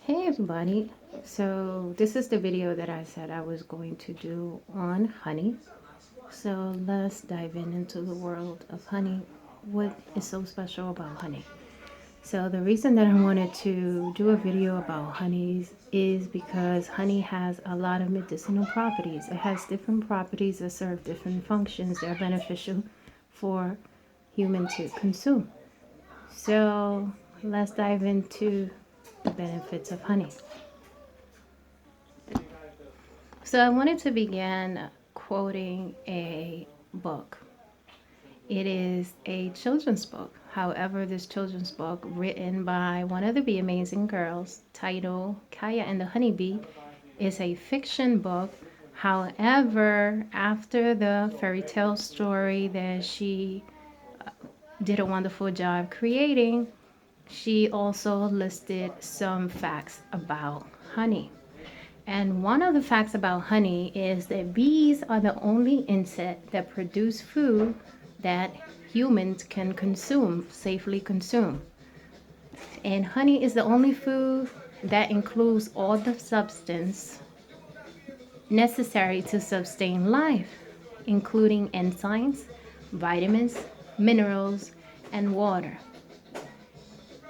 Hey everybody, so this is the video that I said I was going to do on honey. So let's dive into the world of honey. What is so special about honey? So the reason that I wanted to do a video about honeys is because honey has a lot of medicinal properties. It has different properties that serve different functions that are beneficial for humans to consume. So let's dive into the benefits of honey. So I wanted to begin quoting a book. It is a children's book. However, this children's book, written by one of the Be Amazing girls, titled Kiya and the Honeybee, is a fiction book. However, after the fairy tale story that she did a wonderful job creating, she also listed some facts about honey. And one of the facts about honey is that bees are the only insect that produce food that humans can consume, safely consume. And honey is the only food that includes all the substance necessary to sustain life, including enzymes, vitamins, minerals, and water.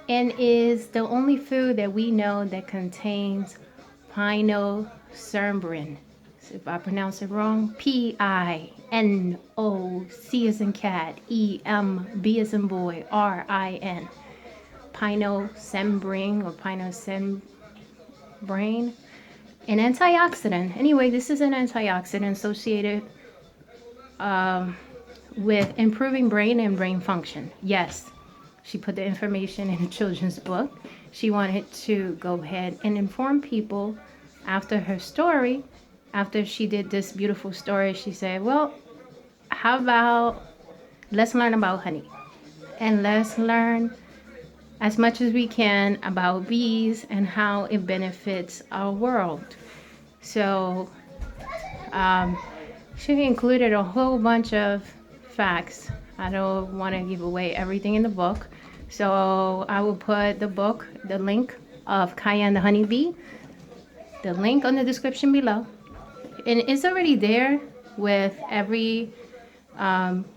And is the only food that we know that contains pinocerbin. So if I pronounce it wrong, Pino, C as in cat, EM, B as in boy, RIN. Pinocerbin or pinocerbin, an antioxidant. Anyway, this is an antioxidant associated with improving brain and brain function. Yes, she put the information in a children's book. She wanted to go ahead and inform people after her story. After she did this beautiful story, she said, well, how about let's learn about honey, and let's learn as much as we can about bees and how it benefits our world. So she included a whole bunch of facts. I don't want to give away everything in the book, so I will put the book, the link of Kiya and the Honeybee, the link on the description below. And it's already there with every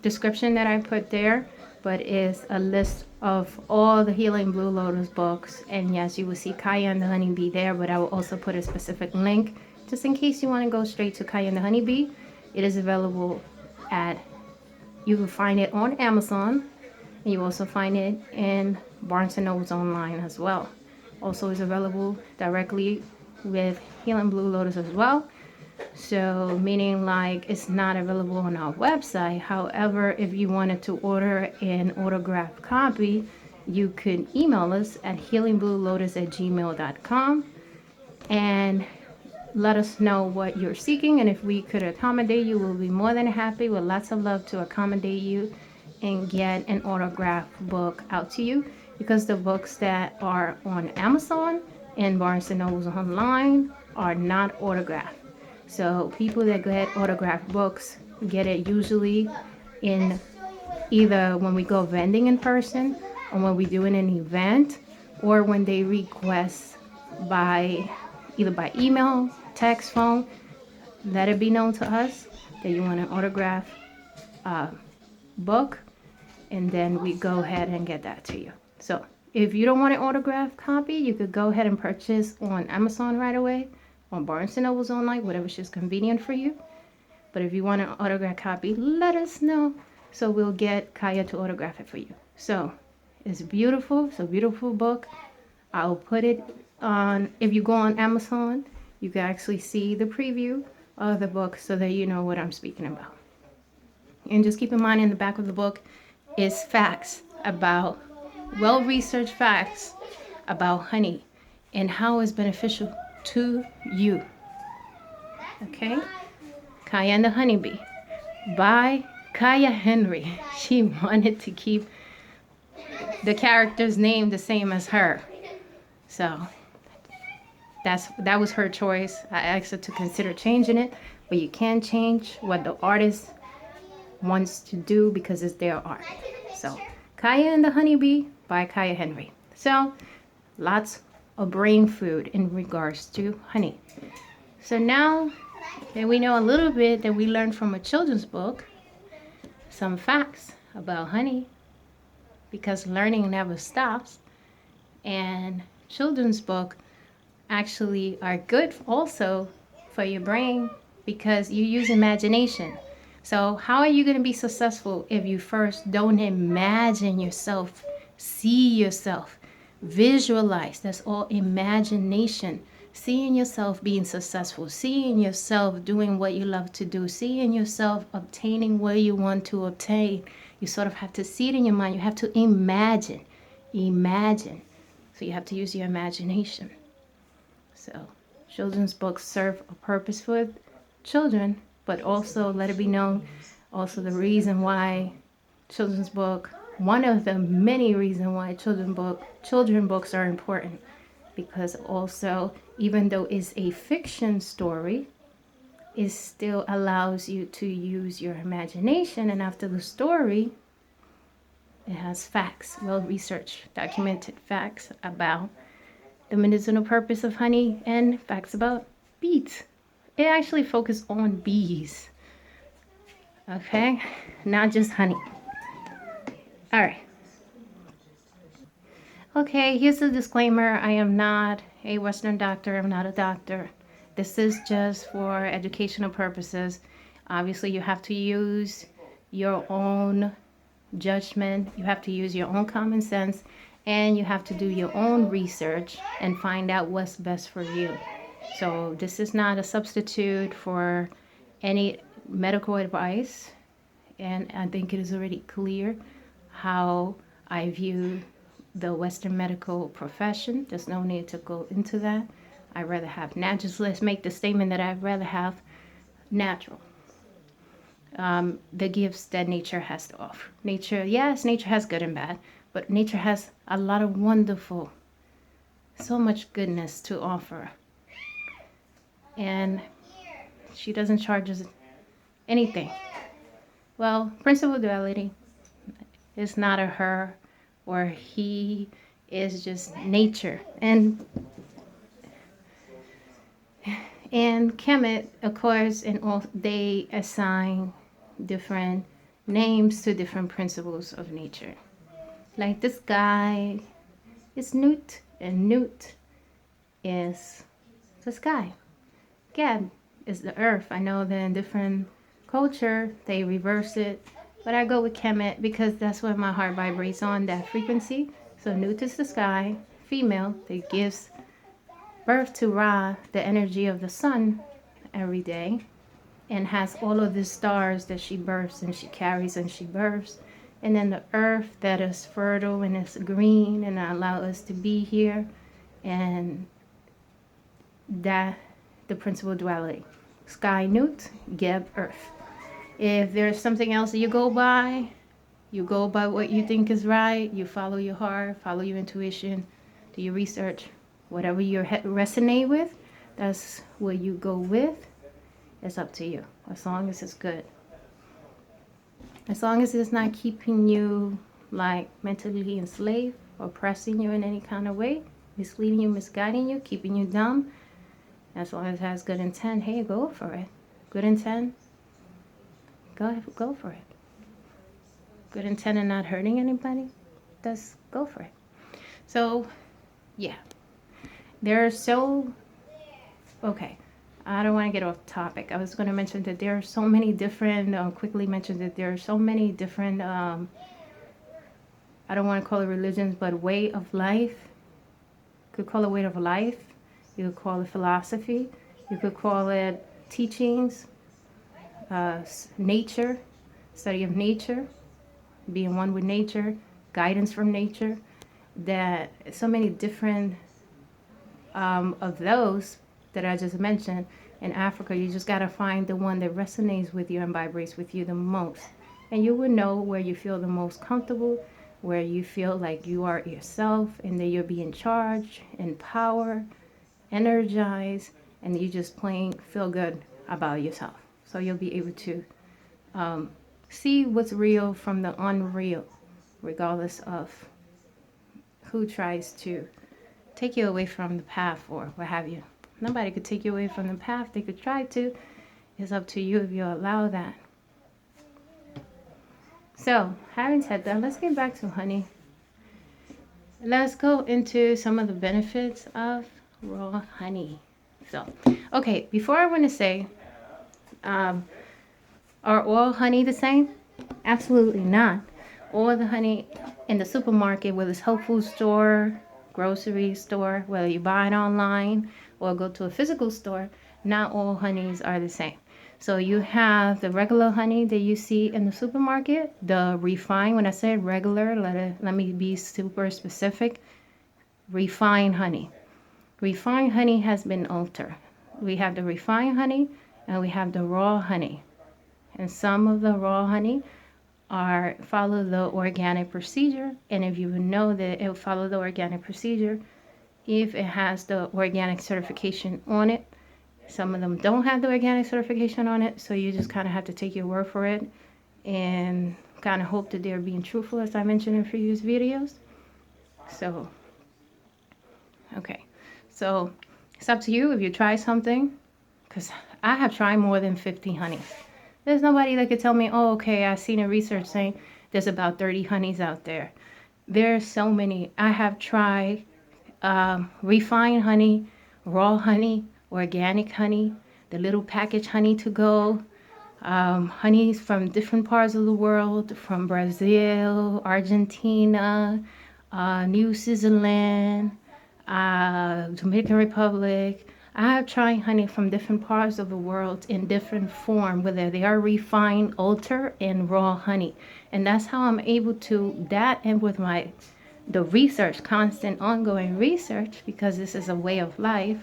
description that I put there, but it's a list of all the Healing Blue Lotus books. And yes, you will see Kiya and the Honeybee there, but I will also put a specific link just in case you want to go straight to Kiya and the Honeybee. It is available you can find it on Amazon, and you also find it in Barnes & Nobles online as well. Also is available directly with Healing Blue Lotus as well. So meaning like it's not available on our website. However, if you wanted to order an autographed copy, you could email us at healingbluelotus@gmail.com and let us know what you're seeking, and if we could accommodate you, we'll be more than happy with lots of love to accommodate you and get an autographed book out to you, because the books that are on Amazon and Barnes & Nobles online are not autographed. So people that get autographed books get it usually in either when we go vending in person, or when we do an event, or when they request either by email, text, phone. Let it be known to us that you want an autographed book, and then we go ahead and get that to you. So if you don't want an autographed copy, you could go ahead and purchase on Amazon right away, on Barnes & Nobles online, whatever's just convenient for you. But if you want an autographed copy, let us know, so we'll get Kiya to autograph it for you. So it's beautiful. It's a beautiful book. I'll put it on, if you go on Amazon, you can actually see the preview of the book so that you know what I'm speaking about. And just keep in mind, in the back of the book is facts about, well-researched facts about honey and how it's beneficial to you. Okay? Kiya and the Honeybee by Kiya Henry. She wanted to keep the character's name the same as her. So that was her choice. I asked her to consider changing it, but you can change what the artist wants to do because it's their art. So Kiya and the Honeybee by Kiya Henry. So lots a brain food in regards to honey. So now that we know a little bit that we learned from a children's book, some facts about honey, because learning never stops, and children's book actually are good also for your brain because you use imagination. So how are you going to be successful if you first don't imagine yourself, see yourself, visualize? That's all imagination. Seeing yourself being successful, seeing yourself doing what you love to do, seeing yourself obtaining what you want to obtain. You sort of have to see it in your mind. You have to imagine. Imagine. So you have to use your imagination. So children's books serve a purpose for children, but also let it be known also the reason why children's book, one of the many reasons why children books are important, because also even though it's a fiction story, it still allows you to use your imagination, and after the story it has facts, well researched, documented facts about the medicinal purpose of honey and facts about bees. It actually focuses on bees. Okay, not just honey. All right. Okay, here's the disclaimer. I am not a Western doctor. I'm not a doctor. This is just for educational purposes. Obviously, you have to use your own judgment. You have to use your own common sense, and you have to do your own research and find out what's best for you. So this is not a substitute for any medical advice, and I think it is already clear how I view the Western medical profession. There's no need to go into that. I'd rather have natural. Let's make the statement that I'd rather have natural. The gifts that nature has to offer. Nature, yes, nature has good and bad, but nature has a lot of wonderful, so much goodness to offer. And she doesn't charge us anything. Well, principal duality is not a her or he, is just nature. And Kemet, of course, and all, they assign different names to different principles of nature. Like this guy is Newt, and Newt is the sky. Geb is the earth. I know that in different culture they reverse it, but I go with Kemet because that's what my heart vibrates on, that frequency. So Newt is the sky, female, that gives birth to Ra, the energy of the sun, every day, and has all of the stars that she births and she carries and she births. And then the earth that is fertile and is green and allow us to be here. And that, the principal duality. Sky, Newt, Geb, earth. If there's something else that you go by what you think is right, you follow your heart, follow your intuition, do your research, whatever you resonate with, that's what you go with. It's up to you, as long as it's good. As long as it's not keeping you like mentally enslaved, oppressing you in any kind of way, misleading you, misguiding you, keeping you dumb. As long as it has good intent, hey, go for it. Good intent, go for it. Good intent and not hurting anybody, just go for it. So, yeah. Okay. I don't want to get off topic. I was going to mention that there are so many different, quickly mention that there are so many different, I don't want to call it religions, but way of life. You could call it way of life. You could call it philosophy. You could call it teachings, nature, study of nature, being one with nature, guidance from nature. That so many different of those that I just mentioned. In Africa, you just got to find the one that resonates with you and vibrates with you the most. And you will know where you feel the most comfortable, where you feel like you are yourself and that you're being charged, empowered, energized, and you just plain feel good about yourself. So you'll be able to see what's real from the unreal, regardless of who tries to take you away from the path or what have you. Nobody could take you away from the path. They could try to. It's up to you if you allow that. So, having said that, let's get back to honey. Let's go into some of the benefits of raw honey. So, okay, before I want to say, are all honey the same? Absolutely not. All the honey in the supermarket, whether it's health food store, grocery store, whether you buy it online or go to a physical store, not all honeys are the same. So you have the regular honey that you see in the supermarket, the refined. When I say regular, let me be super specific. Refined honey. Refined honey has been altered. We have the refined honey and we have the raw honey. And some of the raw honey follow the organic procedure. And if you know that it will follow the organic procedure, if it has the organic certification on it. Some of them don't have the organic certification on it, so you just kind of have to take your word for it and kind of hope that they're being truthful, as I mentioned in previous videos. So, okay. So, it's up to you if you try something, because I have tried more than 50 honeys. There's nobody that could tell me, oh, okay, I've seen a research saying there's about 30 honeys out there. There's so many. I have tried refined honey, raw honey, organic honey, the little package honey to go, honeys from different parts of the world, from Brazil, Argentina, New Zealand, Dominican Republic. I have tried honey from different parts of the world in different form, whether they are refined, altered, and raw honey. And that's how I'm able to, that and with the research, constant ongoing research, because this is a way of life,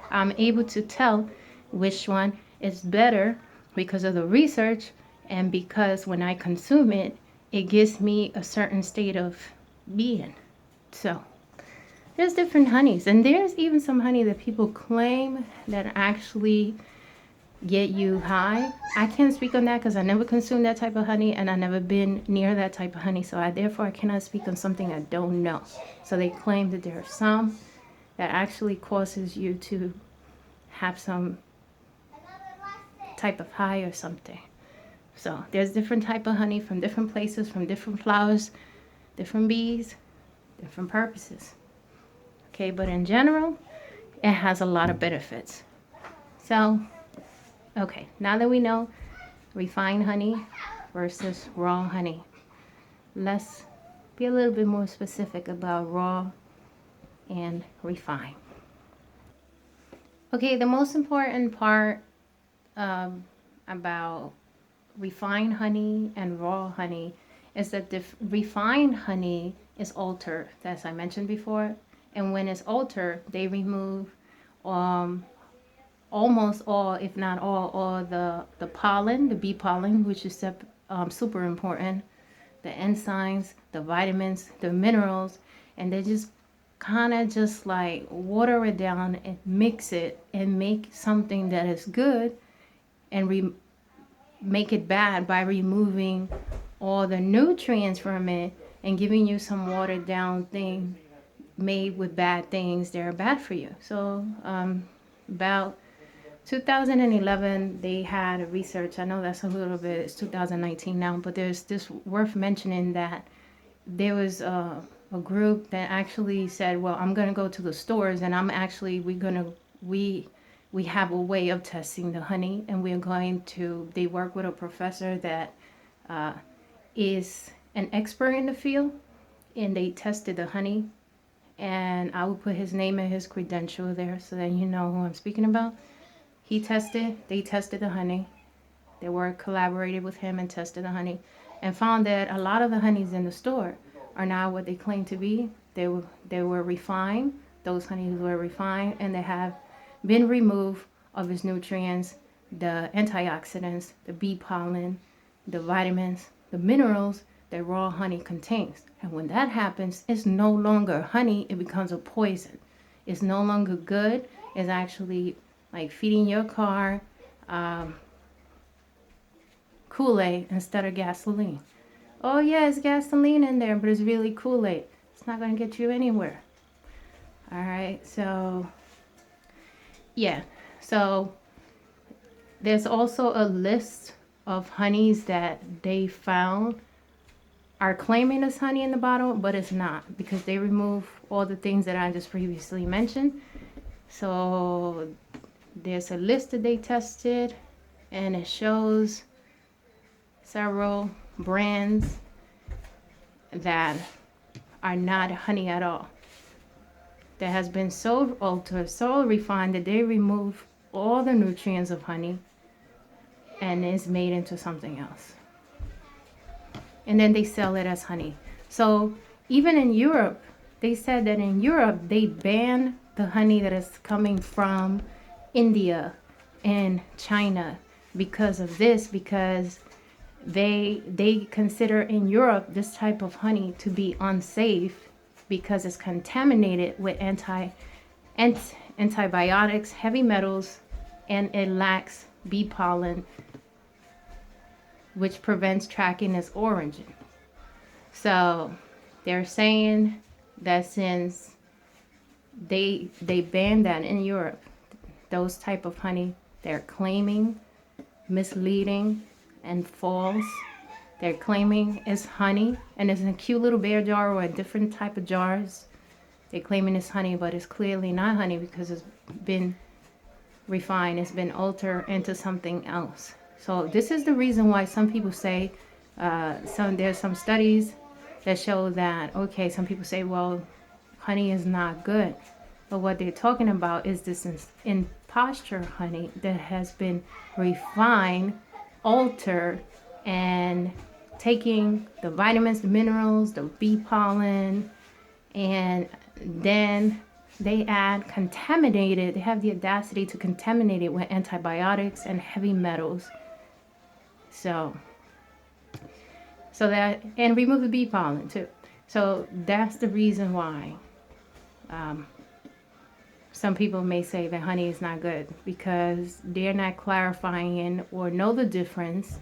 I'm able to tell which one is better because of the research and because when I consume it, it gives me a certain state of being. So there's different honeys, and there's even some honey that people claim that actually get you high. I can't speak on that because I never consumed that type of honey and I never been near that type of honey, so therefore I cannot speak on something I don't know. So they claim that there are some that actually causes you to have some type of high or something. So there's different type of honey from different places, from different flowers, different bees, different purposes. Okay, but in general, it has a lot of benefits. So, okay, now that we know refined honey versus raw honey, let's be a little bit more specific about raw and refined. Okay, the most important part about refined honey and raw honey is that the refined honey is altered, as I mentioned before. And when it's altered, they remove almost all, if not all the pollen, the bee pollen, which is super important, the enzymes, the vitamins, the minerals, and they just kind of just like water it down and mix it and make something that is good and make it bad by removing all the nutrients from it and giving you some watered down thing made with bad things that are bad for you. So about 2011 they had a research, I know that's a little bit, it's 2019 now, but there's this worth mentioning that there was a group that actually said, well, I'm going to go to the stores and we have a way of testing the honey, and they work with a professor that is an expert in the field, and they tested the honey, and I will put his name and his credential there so that you know who I'm speaking about. They tested the honey. They collaborated with him and tested the honey and found that a lot of the honeys in the store are not what they claim to be. They were refined. Those honeys were refined, and they have been removed of its nutrients, the antioxidants, the bee pollen, the vitamins, the minerals that raw honey contains. And when that happens, it's no longer honey, it becomes a poison. It's no longer good. It's actually like feeding your car Kool-Aid instead of gasoline. Oh yeah, it's gasoline in there, but it's really Kool-Aid. It's not going to get you anywhere. All right, so yeah, so there's also a list of honeys that they found are claiming it's honey in the bottle, but it's not, because they remove all the things that I just previously mentioned. So there's a list that they tested, and it shows several brands that are not honey at all, that has been so altered, so refined that they remove all the nutrients of honey and is made into something else. And then they sell it as honey. So even in Europe, they said that in Europe they ban the honey that is coming from India and China because of this, because they consider in Europe this type of honey to be unsafe because it's contaminated with antibiotics, heavy metals, and it lacks bee pollen, which prevents tracking its origin. So they're saying that since they banned that in Europe, those type of honey, they're claiming misleading and false. They're claiming it's honey and it's in a cute little bear jar or a different type of jars. They're claiming it's honey, but it's clearly not honey because it's been refined, it's been altered into something else. So this is the reason why some people say, there's some studies that show that, okay, some people say, well, honey is not good. But what they're talking about is this imposture honey that has been refined, altered, and taking the vitamins, the minerals, the bee pollen, and then they add contaminated, they have the audacity to contaminate it with antibiotics and heavy metals. So that, and remove the bee pollen too. So that's the reason why some people may say that honey is not good, because they're not clarifying or know the difference,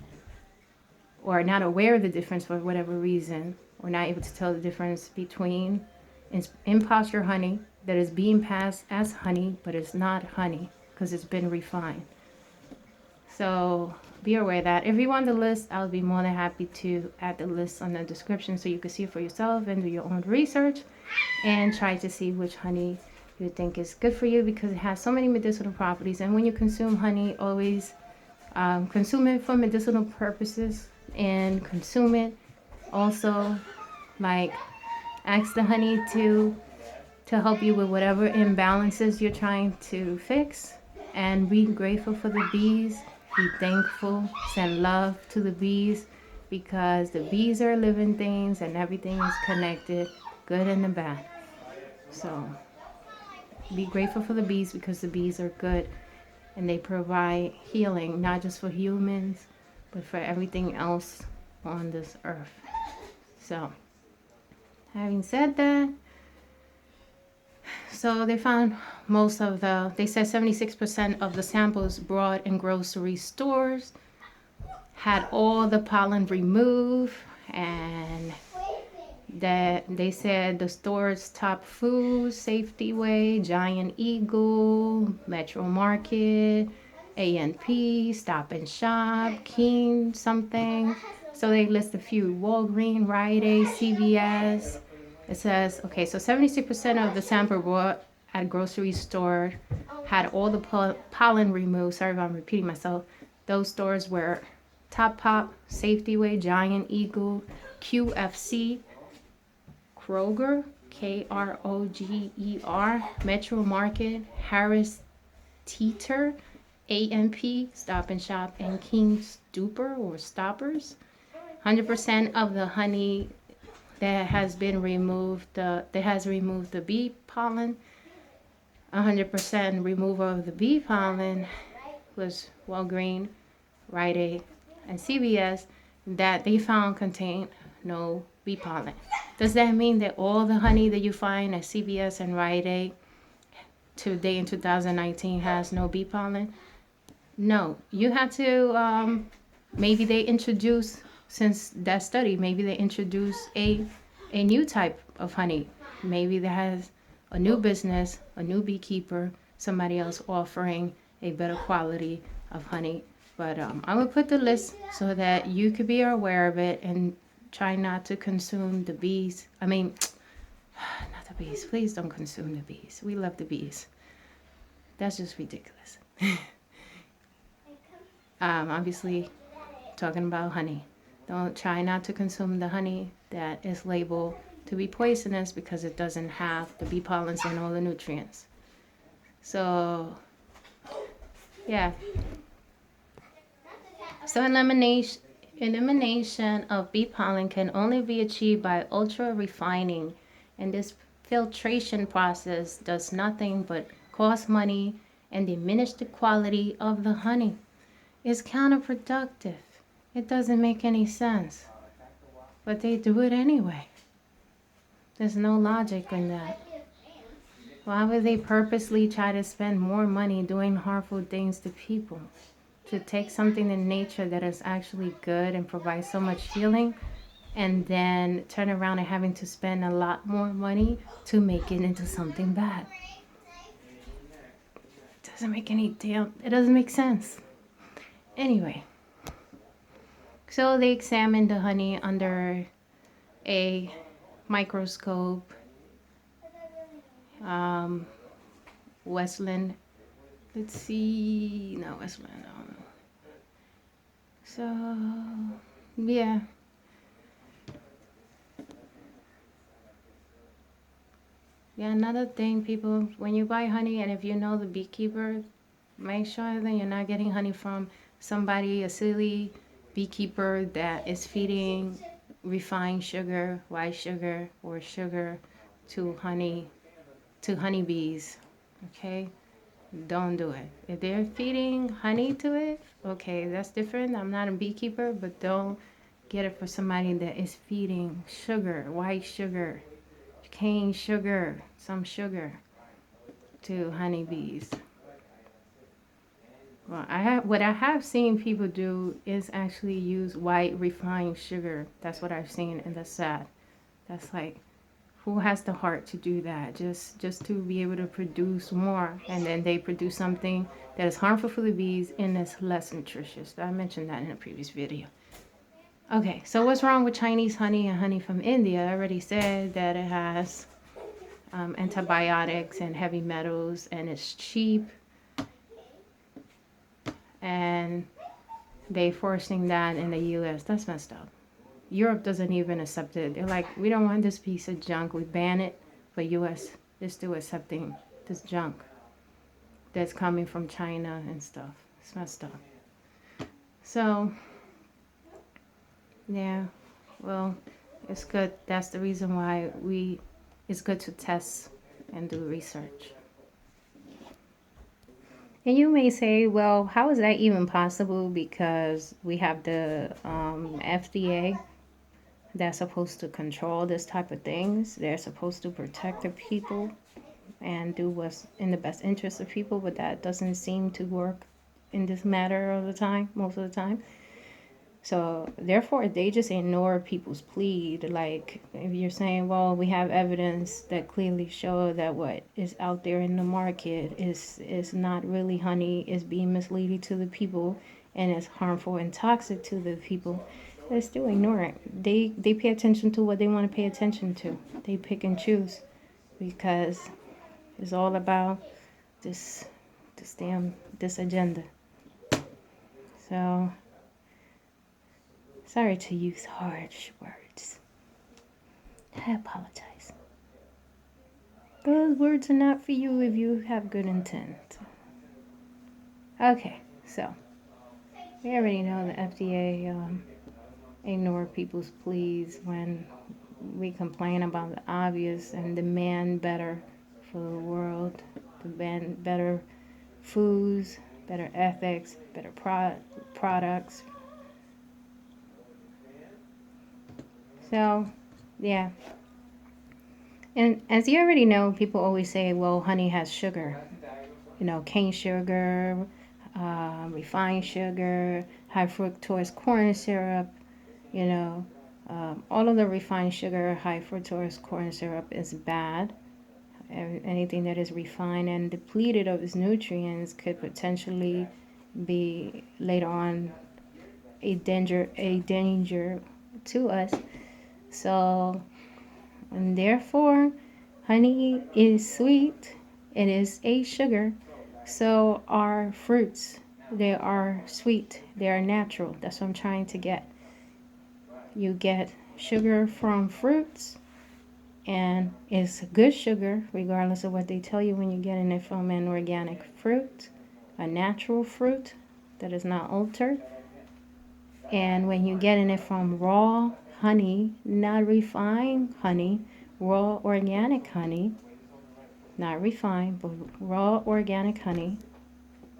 or not aware of the difference for whatever reason, or not able to tell the difference between imposture honey that is being passed as honey, but it's not honey because it's been refined. So be aware of that. If you want the list, I'll be more than happy to add the list on the description so you can see it for yourself and do your own research and try to see which honey you think is good for you, because it has so many medicinal properties. And when you consume honey, always consume it for medicinal purposes, and consume it also, like, ask the honey to help you with whatever imbalances you're trying to fix, and be grateful for the bees. Be thankful, send love to the bees, because the bees are living things and everything is connected, good and the bad. So be grateful for the bees, because the bees are good and they provide healing, not just for humans, but for everything else on this earth. So having said that, so they found they said 76% of the samples brought in grocery stores had all the pollen removed, and that they said the store's top foods, Safety Way, Giant Eagle, Metro Market, A&P, Stop and Shop, King something. So they list a few: Walgreens, Rite Aid, CVS. It says, okay, so 76% of the sample brought at grocery store had all the pollen removed. Sorry if I'm repeating myself. Those stores were Top Pop, Safety Way, Giant Eagle, QFC, Kroger, Kroger, Metro Market, Harris Teeter, A&P, Stop and Shop, and King Stupor or Stoppers. 100% of the honey that has been removed, that has removed the bee pollen. 100% removal of the bee pollen was Walgreens, Rite Aid, and CVS, that they found contained no bee pollen. Does that mean that all the honey that you find at CVS and Rite Aid today in 2019 has no bee pollen? No. You have to, maybe they introduce, since that study, maybe they introduce a new type of honey. Maybe that has a new business, a new beekeeper, somebody else offering a better quality of honey. But I'm gonna put the list so that you could be aware of it and try not to consume the bees. I mean, not the bees. Please don't consume the bees. We love the bees. That's just ridiculous. Obviously, talking about honey. Don't try not to consume the honey that is labeled to be poisonous because it doesn't have the bee pollens and all the nutrients. So, yeah. So elimination of bee pollen can only be achieved by ultra refining, and this filtration process does nothing but cost money and diminish the quality of the honey. It's counterproductive. It doesn't make any sense. But they do it anyway. There's no logic in that. Why would they purposely try to spend more money doing harmful things to people? To take something in nature that is actually good and provides so much healing, and then turn around and having to spend a lot more money to make it into something bad. It doesn't make sense. Anyway, so they examined the honey under a microscope. Westland, let's see, no, Westland. So, yeah. Yeah, another thing, people, when you buy honey, and if you know the beekeeper, make sure that you're not getting honey from somebody, a silly beekeeper that is feeding refined sugar, white sugar, or sugar to honeybees. Okay? Don't do it. If they're feeding honey to it, okay, that's different. I'm not a beekeeper, but don't get it for somebody that is feeding sugar, white sugar, cane sugar, some sugar to honeybees. Well, what I have seen people do is actually use white refined sugar. That's what I've seen, and that's sad. That's like, who has the heart to do that? Just to be able to produce more, and then they produce something that is harmful for the bees and is less nutritious. I mentioned that in a previous video. Okay, so what's wrong with Chinese honey and honey from India? I already said that it has antibiotics and heavy metals, and it's cheap. And they forcing that in the U.S. That's messed up. Europe doesn't even accept it. They're like, we don't want this piece of junk. We ban it, but U.S. is still accepting this junk that's coming from China and stuff. It's messed up. So, yeah, well, it's good. That's the reason why it's good to test and do research. And you may say, well, how is that even possible? Because we have the FDA that's supposed to control this type of things. They're supposed to protect the people and do what's in the best interest of people, but that doesn't seem to work in this matter of the time, most of the time. So therefore, they just ignore people's plea. Like, if you're saying, well, we have evidence that clearly show that what is out there in the market is not really honey, is being misleading to the people, and is harmful and toxic to the people, they still ignore it. They pay attention to what they want to pay attention to. They pick and choose because it's all about this agenda. So, sorry to use harsh words. I apologize. Those words are not for you if you have good intent. Okay, so we already know the FDA ignore people's pleas when we complain about the obvious and demand better for the world, demand better foods, better ethics, better products. So, yeah. And as you already know, people always say, well, honey has sugar. You know, cane sugar, refined sugar, high fructose corn syrup, you know. All of the refined sugar, high fructose corn syrup is bad. Anything that is refined and depleted of its nutrients could potentially be later on a danger to us. So, and therefore, honey is sweet. It is a sugar. So are fruits. They are sweet. They are natural. That's what I'm trying to get. You get sugar from fruits, and it's good sugar regardless of what they tell you when you're getting it from an organic fruit, a natural fruit that is not altered. And when you're getting it from raw honey, not refined honey, raw organic honey, not refined, but raw organic honey,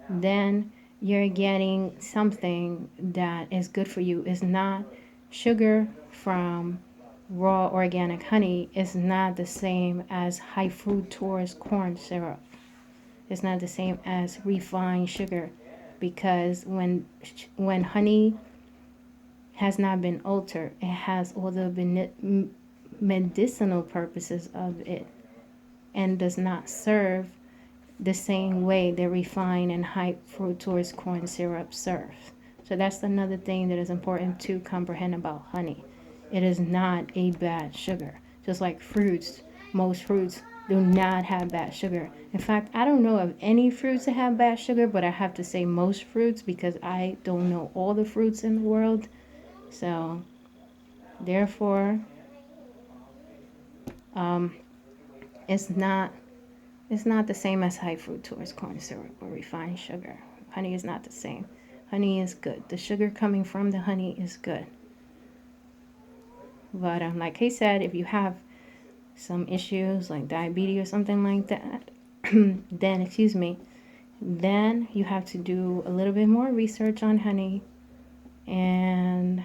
then you're getting something that is good for you. It's not sugar from raw organic honey is not the same as high fructose corn syrup. It's not the same as refined sugar, because when honey has not been altered, it has all the medicinal purposes of it and does not serve the same way the refined and high fructose corn syrup serves. So that's another thing that is important to comprehend about honey. It is not a bad sugar. Just like fruits, most fruits do not have bad sugar. In fact, I don't know of any fruits that have bad sugar, but I have to say most fruits because I don't know all the fruits in the world. So, therefore, it's not the same as high fructose corn syrup or refined sugar. Honey is not the same. Honey is good. The sugar coming from the honey is good. But like he said, if you have some issues like diabetes or something like that, then you have to do a little bit more research on honey. And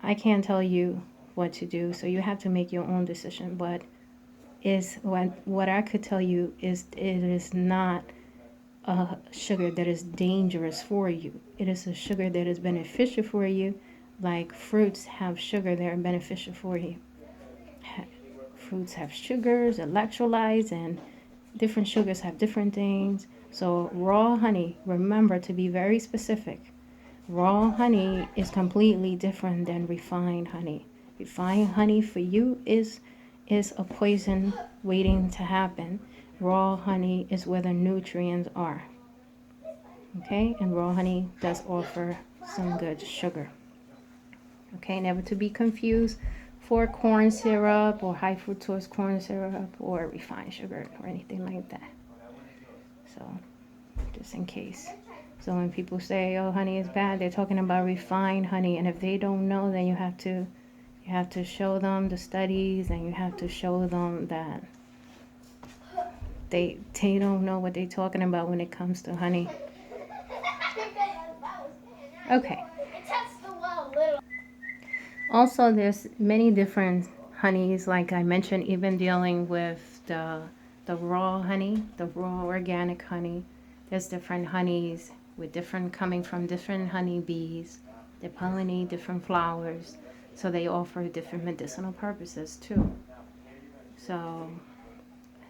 I can't tell you what to do, so you have to make your own decision. But what I could tell you is it is not a sugar that is dangerous for you. It is a sugar that is beneficial for you, like fruits have sugar that are beneficial for you. Fruits have sugars, electrolytes, and different sugars have different things. So raw honey, remember to be very specific. Raw honey is completely different than refined honey. Refined honey for you is a poison waiting to happen. Raw honey is where the nutrients are. Okay, and raw honey does offer some good sugar. Okay, never to be confused for corn syrup or high fructose corn syrup or refined sugar or anything like that. So, just in case. So when people say, "Oh, honey is bad," they're talking about refined honey, and if they don't know, then you have to show them the studies, and you have to show them that they don't know what they're talking about when it comes to honey. Okay. Also, there's many different honeys, like I mentioned, even dealing with the raw honey, the raw organic honey. There's different honeys with different coming from different honey bees. They pollinate different flowers, so they offer different medicinal purposes too. So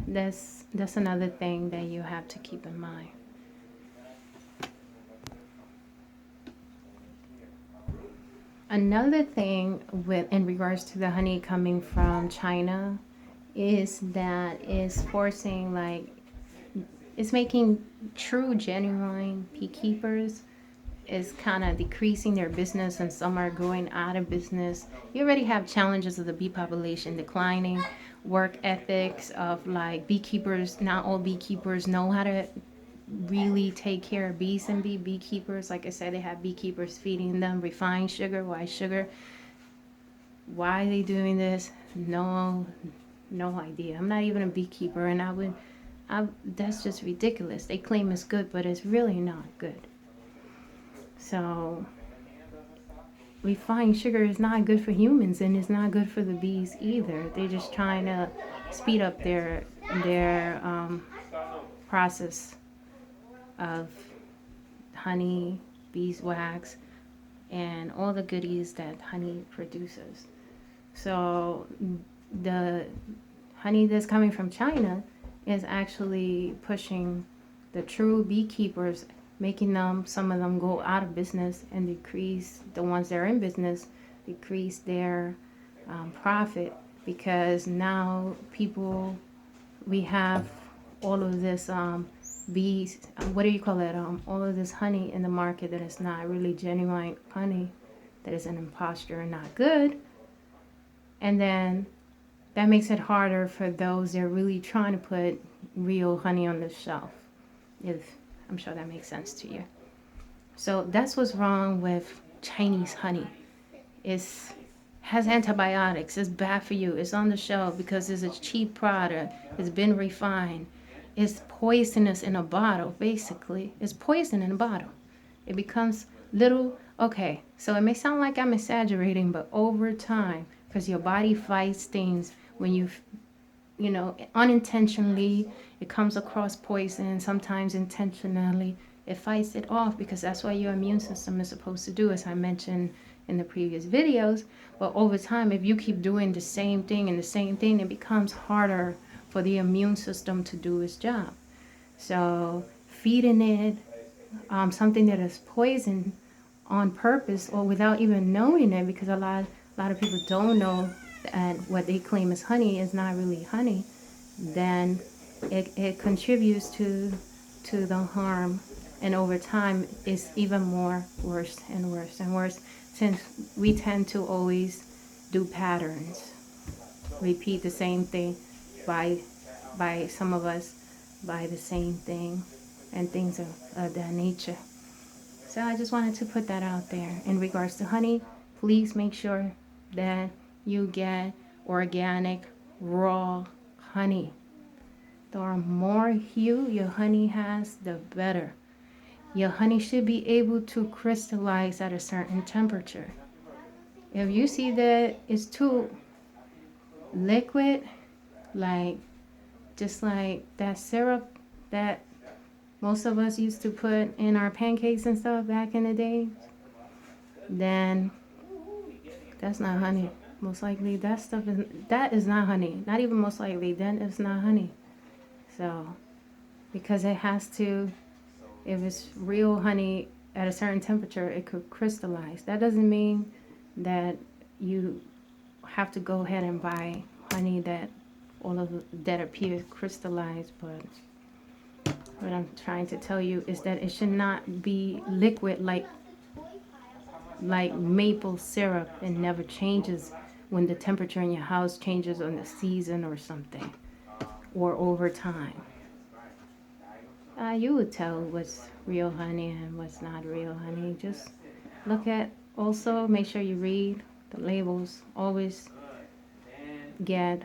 that's another thing that you have to keep in mind. Another thing in regards to the honey coming from China is that it's forcing, like, it's making true genuine beekeepers is kind of decreasing their business, and some are going out of business. You already have challenges of the bee population declining, work ethics of like beekeepers. Not all beekeepers know how to really take care of bees and be beekeepers. Like I said, they have beekeepers feeding them refined sugar, white sugar. Why are they doing this? No idea. I'm not even a beekeeper, and that's just ridiculous. They claim it's good, but it's really not good. So refined sugar is not good for humans, and it's not good for the bees either. They're just trying to speed up their process of honey, beeswax, and all the goodies that honey produces. So the honey that's coming from China is actually pushing the true beekeepers, making them, some of them go out of business, and decrease, the ones that are in business, decrease their profit, because now people, we have all of this bees, what do you call it, all of this honey in the market that is not really genuine honey, that is an imposter and not good. And then that makes it harder for those that are really trying to put real honey on the shelf, if I'm sure that makes sense to you. So that's what's wrong with Chinese honey. It's has antibiotics, it's bad for you, it's on the shelf because it's a cheap product, it's been refined, it's poisonous in a bottle. Basically, it's poison in a bottle. It becomes little, okay, so it may sound like I'm exaggerating, but over time, because your body fights things when you know, unintentionally, it comes across poison, sometimes intentionally, it fights it off, because that's what your immune system is supposed to do, as I mentioned in the previous videos. But over time, if you keep doing the same thing and the same thing, it becomes harder for the immune system to do its job. So feeding it something that is poison on purpose or without even knowing it, because a lot of people don't know that what they claim is honey is not really honey, then it contributes to the harm. And over time, it's even more worse and worse and worse, since we tend to always do patterns, repeat the same thing, by some of us buy the same thing and things of that nature. So I just wanted to put that out there. In regards to honey, please make sure that you get organic raw honey. The more hue your honey has, the better. Your honey should be able to crystallize at a certain temperature. If you see that it's too liquid, like just like that syrup that most of us used to put in our pancakes and stuff back in the day, then that's not honey. Most likely that is not honey. Not even most likely, then it's not honey. So, because it has to, if it's real honey at a certain temperature, it could crystallize. That doesn't mean that you have to go ahead and buy honey that that appears crystallized, but what I'm trying to tell you is that it should not be liquid like maple syrup and never changes when the temperature in your house changes on the season or something, or over time. You would tell what's real honey and what's not real honey. Just look at, also make sure you read the labels. Always get